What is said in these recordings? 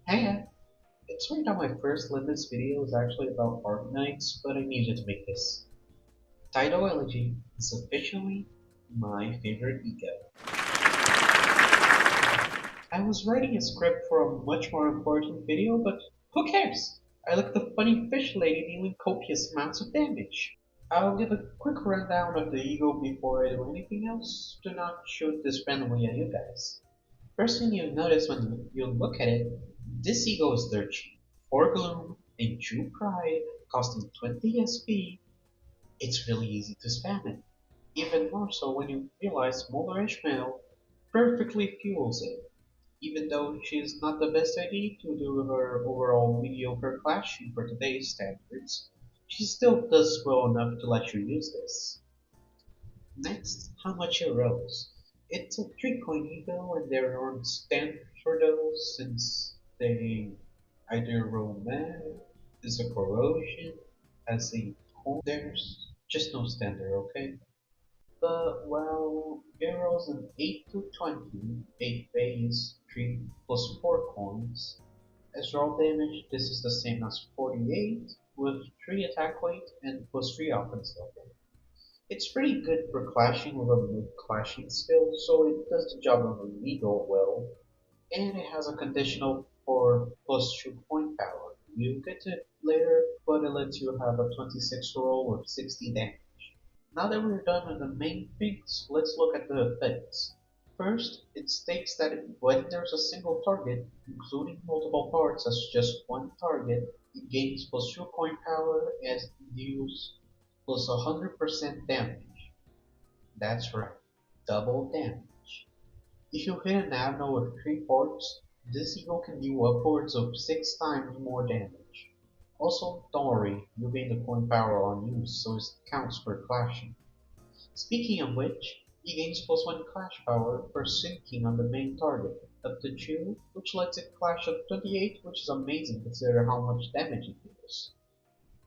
Hey, it's weird how my first Limits video is actually about arknights, but I needed to make this. Tidal Elegy is officially my favorite ego. I was writing a script for a much more important video, but who cares? I like the funny fish lady dealing copious amounts of damage. I'll give a quick rundown of the ego before I do anything else. Do not shoot this randomly at you guys. First thing you notice when you look at it, this ego is dirt cheap. 4 Gloom and 2 Pride costing 20 SP, it's really easy to spam it. Even more so when you realize Molar Ishmael perfectly fuels it. Even though she's not the best ID to do her overall mediocre clashing for today's standards, she still does well enough to let you use this. Next, how much it rolls. It's a 3 coin ego and there aren't standard for those since they either roll mana, is a corrosion, as a home. There's just no standard, okay? But well, it rolls an 8 to 20, 8 base, 3 plus 4 coins. As raw damage, this is the same as 48, with 3 attack weight and plus 3 offense level. It's pretty good for clashing with a mid-clashing skill, so it does the job of a legal well, and it has a conditional for plus 2 point power. You get to it later, but it lets you have a 26 roll with 60 damage. Now that we're done with the main things, let's look at the effects. First, it states that when there's a single target, including multiple parts as just one target, it gains plus 2 point power and deals plus 100% damage. That's right, double damage. If you hit an Abno with 3 parts, this eagle can do upwards of 6 times more damage. Also, don't worry, you gain the point power on use, so it counts for clashing. Speaking of which, he gains plus 1 clash power for sinking on the main target, up to 2, which lets it clash at 28, which is amazing considering how much damage it deals.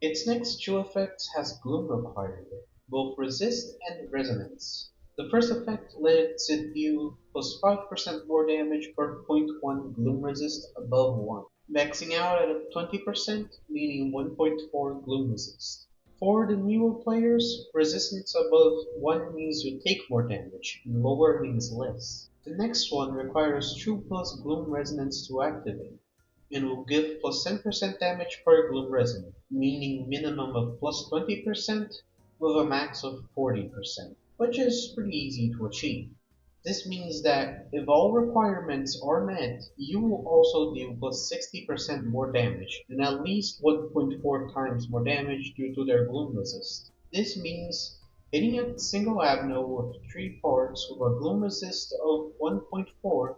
Its next two effects has gloom required, both resist and resonance. The first effect lets it deal plus 5% more damage per point 1 gloom resist above 1, maxing out at 20%, meaning 1.4 gloom resist. For the newer players, resistance above 1 means you take more damage, and lower means less. The next one requires 2 plus gloom resonance to activate and will give plus 10% damage per gloom resonance, meaning minimum of plus 20% with a max of 40%, which is pretty easy to achieve. This means that if all requirements are met, you will also deal plus 60% more damage and at least 1.4 times more damage due to their gloom resist. This means hitting a single Abno with 3 parts with a gloom resist of 1.4,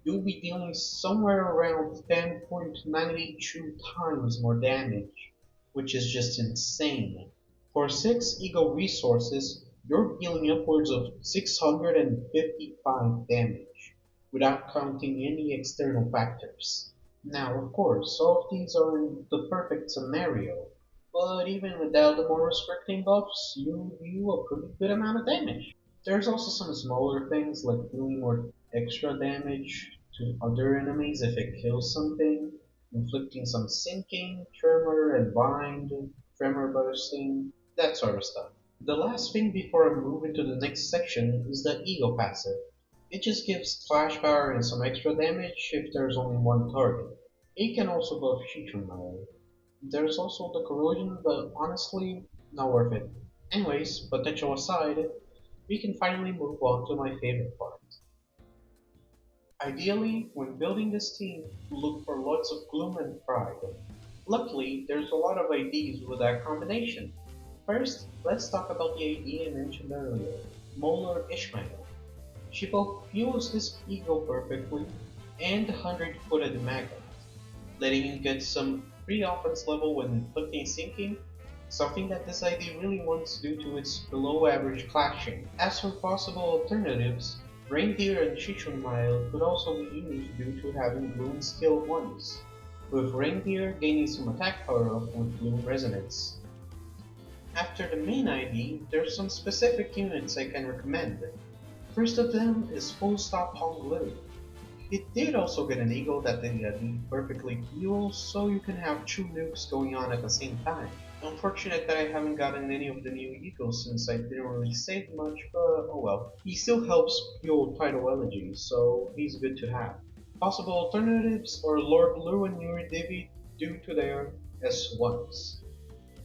you'll be dealing somewhere around 10.92 times more damage, which is just insane. For 6 ego resources, you're dealing upwards of 655 damage, without counting any external factors. Now, of course, all of these are in the perfect scenario, but even without the more restricting buffs, you do a pretty good amount of damage. There's also some smaller things like doing more extra damage to other enemies if it kills something, inflicting some sinking, tremor and bind, tremor bursting, that sort of stuff. The last thing before I move into the next section is the ego passive. It just gives flash power and some extra damage if there's only one target. It can also buff Shichunai. There's also the corrosion, but honestly, not worth it. Anyways, potential aside, we can finally move on to my favorite part. Ideally, when building this team, look for lots of gloom and pride. Luckily, there's a lot of IDs with that combination. First, let's talk about the ID I mentioned earlier, Molar Ishmael. She both fuels this ego perfectly and 100-footed magnet, letting you get some free offense level when inflicting sinking, something that this ID really wants due to its below average clashing. As for possible alternatives, Reindeer and Chichunmail could also be used due to having Gloom skill 1s, with Reindeer gaining some attack power up with Gloom Resonance. After the main ID, there's some specific units I can recommend. First of them is Full Stop Hong Lu. It did also get an eagle that did perfectly heal, so you can have two nukes going on at the same time. Unfortunate that I haven't gotten any of the new eagles since I didn't really save much, but oh well. He still helps fuel Tidal Elegy, so he's good to have. Possible alternatives are Lord Blue and Yuri Divi due to their S1s.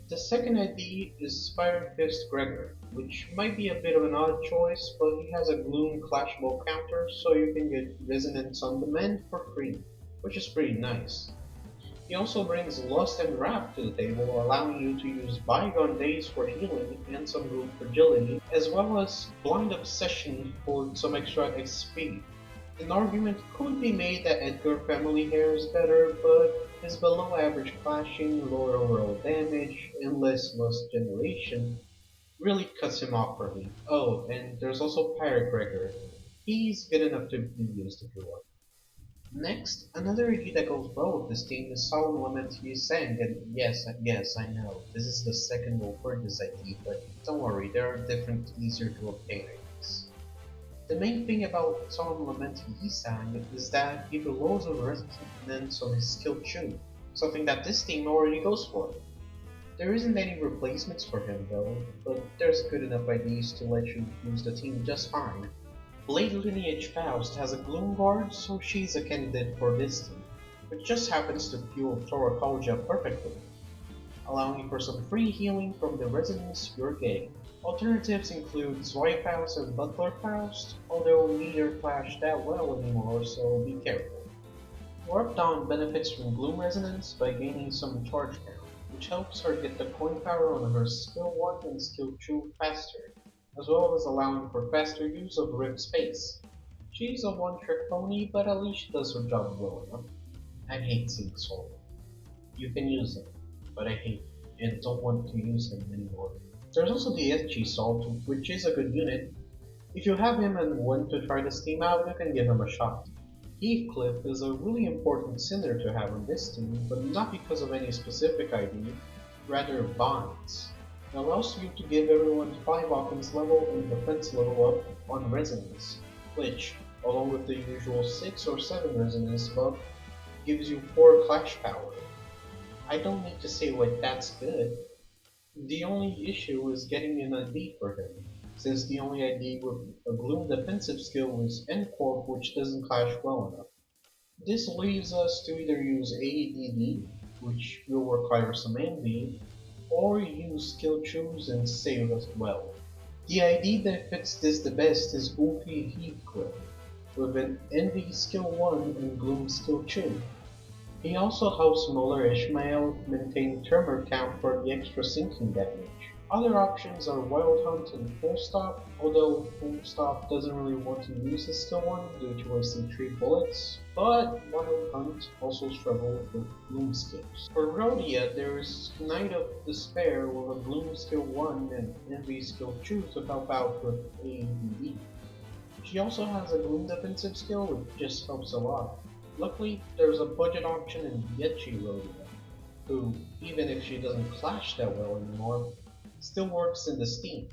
The second ID is Fire Fist Gregor, which might be a bit of an odd choice, but he has a Gloom Clashball counter, so you can get Resonance on demand for free, which is pretty nice. He also brings Lust and Wrath to the table, allowing you to use Bygone Days for healing and some good fragility, as well as Blind Obsession for some extra XP. An argument could be made that Edgar family hair is better, but his below average clashing, lower overall damage, and less lust generation really cuts him off for me. Oh, and there's also Pirate Gregor. He's good enough to be used if you want. Next, another ID that goes well with this team is Solemn Lament Sang, and yes, I know, this is the second we'll for this ID, but don't worry, there are different, easier to obtain IDs. The main thing about Solemn Lament Sang is that he lowers the resonance on his skill Chu, something that this team already goes for. There isn't any replacements for him though, but there's good enough IDs to let you use the team just fine. Blade Lineage Faust has a Gloom Guard, so she's a candidate for this team, which just happens to fuel Thoracolgia perfectly, allowing for some free healing from the resonance you're getting. Alternatives include Zweiffaust and Butler Faust, although neither clash that well anymore, so be careful. Warp Dawn benefits from Gloom Resonance by gaining some charge count, which helps her get the coin power on her skill 1 and skill 2 faster, as well as allowing for faster use of Rift Space. She's a one-trick pony, but at least she does her job well enough. I hate Sync Soul. You can use him, but I hate and don't want to use him anymore. There's also the SG Salt, which is a good unit. If you have him and want to try this team out, you can give him a shot. Heathcliff is a really important sinner to have on this team, but not because of any specific ID, rather bonds. It allows you to give everyone 5 offense level and defense level up on resonance, which, along with the usual 6 or 7 resonance buff, gives you 4 clash power. I don't need to say why that's good. The only issue is getting an ID for him, since the only ID with a Gloom defensive skill is Encorp, which doesn't clash well enough. This leaves us to either use AEDD, which will require some envy, or use skill choose and save as well. The ID that fits this the best is Ulfi Heathcliff, with an envy skill 1 and gloom skill 2. He also helps Muller Ishmael maintain tremor count for the extra sinking damage. Other options are Wild Hunt and Full Stop, although Full Stop doesn't really want to use his skill 1 due to wasting 3 bullets, but Wild Hunt also struggles with Gloom skills. For Rhodia, there is Knight of Despair with a Gloom skill 1 and Envy skill 2 to help out with AED. She also has a Gloom defensive skill which just helps a lot. Luckily, there's a budget option in Yechi Rhodia, who, even if she doesn't clash that well anymore, still works in the Steam,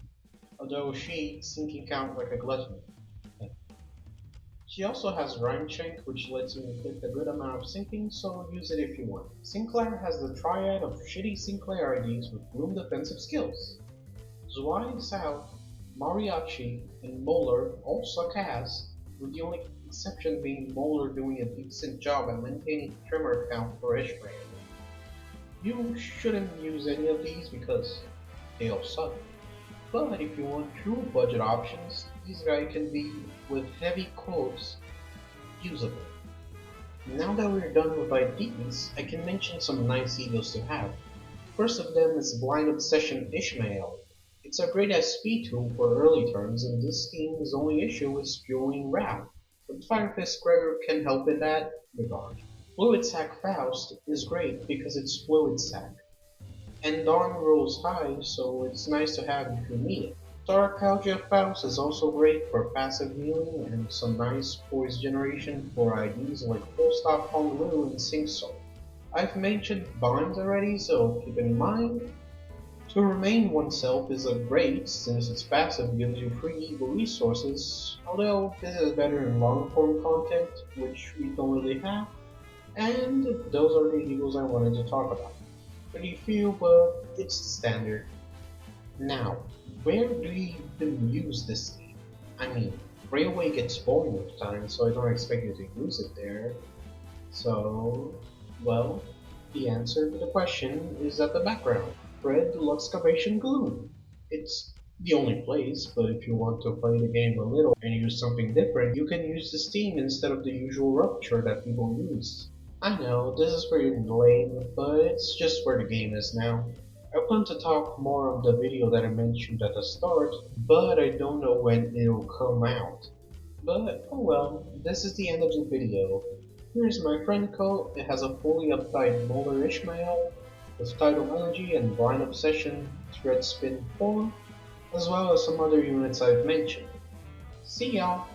although she eats sinking count like a glutton. She also has Rhyme Shank, which lets you inflict a good amount of sinking, so use it if you want. Sinclair has the triad of shitty Sinclair IDs with Gloom defensive skills. Zwei South, Mariachi, and Moeller all suck ass, with the only exception being Moeller doing a decent job at maintaining tremor count for Ishmael. You shouldn't use any of these because they all suck. But if you want true budget options, this guy can be, with heavy quotes, usable. Now that we're done with IDs, I can mention some nice egos to have. First of them is Blind Obsession Ishmael. It's a great SP tool for early turns, and this team's only issue is fueling Wrath, but Firefist Gregor can help in that regard. Fluid Sack Faust is great because it's Fluid Sack, and Dawn rolls high, so it's nice to have if you need it. Thoracolgia Faust is also great for passive healing and some nice poise generation for IDs like Full Stop Honglu and Sing Soul. I've mentioned bonds already, so keep it in mind. To remain oneself is a great since its passive gives you free ego resources, although this is better in long form content, which we don't really have, and those are the egos I wanted to talk about. Pretty few, but it's the standard. Now, where do you even use this game? I mean, Railway gets boring with time, so I don't expect you to use it there. So, well, the answer to the question is at the background. Red Excavation Gloom. It's the only place, but if you want to play the game a little and use something different, you can use the Steam instead of the usual Rupture that people use. I know, this is pretty lame, but it's just where the game is now. I plan to talk more on the video that I mentioned at the start, but I don't know when it'll come out. But oh well, this is the end of the video. Here's my friend code. It has a fully updated Molar Ishmael with Tidal Elegy and Blind Obsession Thread Spin 4, as well as some other units I've mentioned. See y'all!